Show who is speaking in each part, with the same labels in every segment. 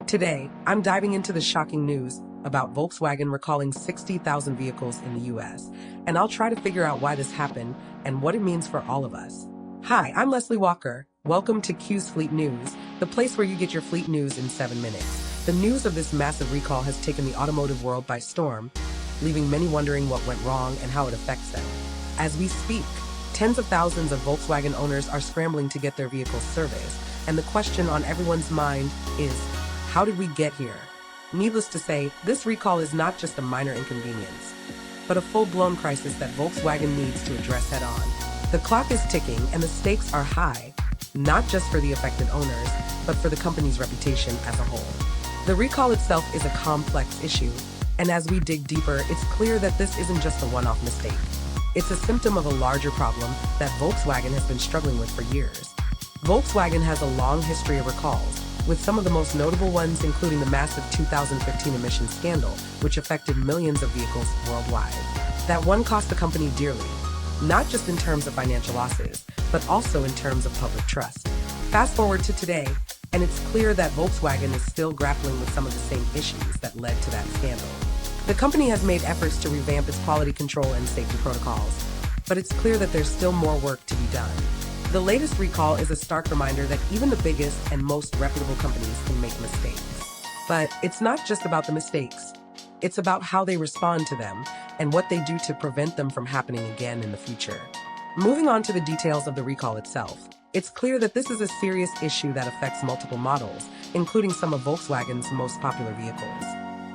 Speaker 1: Today, I'm diving into the shocking news about Volkswagen recalling 60,000 vehicles in the US, and I'll try to figure out why this happened and what it means for all of us. Hi, I'm Leslie Walker. Welcome to Q's Fleet News, the place where you get your fleet news in 7 minutes. The news of this massive recall has taken the automotive world by storm, leaving many wondering what went wrong and how it affects them. As we speak, tens of thousands of Volkswagen owners are scrambling to get their vehicles serviced, and the question on everyone's mind is, how did we get here? Needless to say, this recall is not just a minor inconvenience, but a full-blown crisis that Volkswagen needs to address head-on. The clock is ticking and the stakes are high, not just for the affected owners, but for the company's reputation as a whole. The recall itself is a complex issue, and as we dig deeper, it's clear that this isn't just a one-off mistake. It's a symptom of a larger problem that Volkswagen has been struggling with for years. Volkswagen has a long history of recalls, with some of the most notable ones including the massive 2015 emissions scandal, which affected millions of vehicles worldwide. That one cost the company dearly, not just in terms of financial losses, but also in terms of public trust. Fast forward to today, and it's clear that Volkswagen is still grappling with some of the same issues that led to that scandal. The company has made efforts to revamp its quality control and safety protocols, but it's clear that there's still more work to be done. The latest recall is a stark reminder that even the biggest and most reputable companies can make mistakes. But it's not just about the mistakes. It's about how they respond to them and what they do to prevent them from happening again in the future. Moving on to the details of the recall itself, it's clear that this is a serious issue that affects multiple models, including some of Volkswagen's most popular vehicles.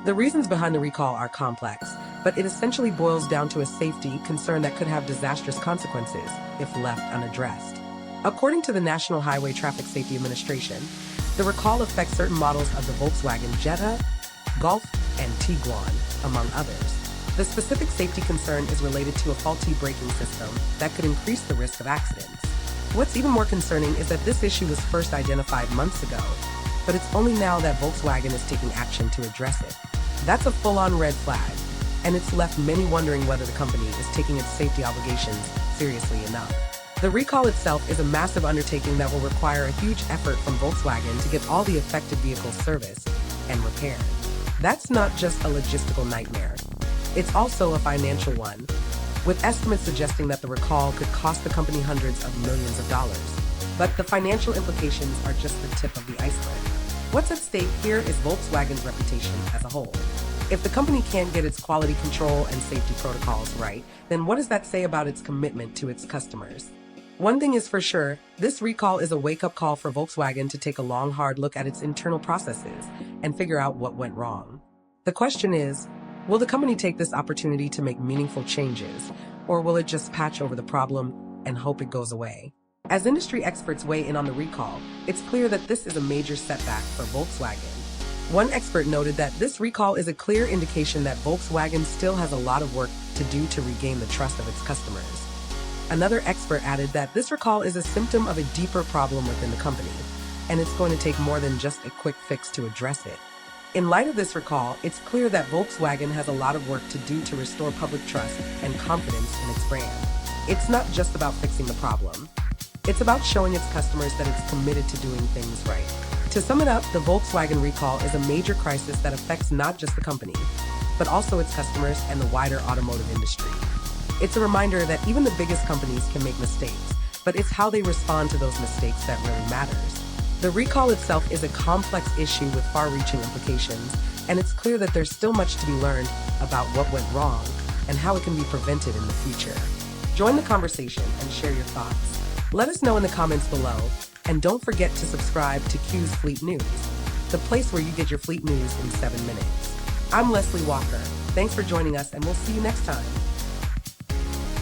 Speaker 1: The reasons behind the recall are complex, but it essentially boils down to a safety concern that could have disastrous consequences if left unaddressed. According to the National Highway Traffic Safety Administration, the recall affects certain models of the Volkswagen Jetta, Golf, and Tiguan, among others. The specific safety concern is related to a faulty braking system that could increase the risk of accidents. What's even more concerning is that this issue was first identified months ago, but it's only now that Volkswagen is taking action to address it. That's a full-on red flag, and it's left many wondering whether the company is taking its safety obligations seriously enough. The recall itself is a massive undertaking that will require a huge effort from Volkswagen to get all the affected vehicles serviced and repaired. That's not just a logistical nightmare. It's also a financial one, with estimates suggesting that the recall could cost the company hundreds of millions of dollars. But the financial implications are just the tip of the iceberg. What's at stake here is Volkswagen's reputation as a whole. If the company can't get its quality control and safety protocols right, then what does that say about its commitment to its customers? One thing is for sure, this recall is a wake-up call for Volkswagen to take a long, hard look at its internal processes and figure out what went wrong. The question is, will the company take this opportunity to make meaningful changes, or will it just patch over the problem and hope it goes away? As industry experts weigh in on the recall, it's clear that this is a major setback for Volkswagen. One expert noted that this recall is a clear indication that Volkswagen still has a lot of work to do to regain the trust of its customers. Another expert added that this recall is a symptom of a deeper problem within the company, and it's going to take more than just a quick fix to address it. In light of this recall, it's clear that Volkswagen has a lot of work to do to restore public trust and confidence in its brand. It's not just about fixing the problem. It's about showing its customers that it's committed to doing things right. To sum it up, the Volkswagen recall is a major crisis that affects not just the company, but also its customers and the wider automotive industry. It's a reminder that even the biggest companies can make mistakes, but it's how they respond to those mistakes that really matters. The recall itself is a complex issue with far-reaching implications, and it's clear that there's still much to be learned about what went wrong and how it can be prevented in the future. Join the conversation and share your thoughts. Let us know in the comments below, and don't forget to subscribe to Q's Fleet News, the place where you get your fleet news in 7 minutes. I'm Leslie Walker. Thanks for joining us, and we'll see you next time.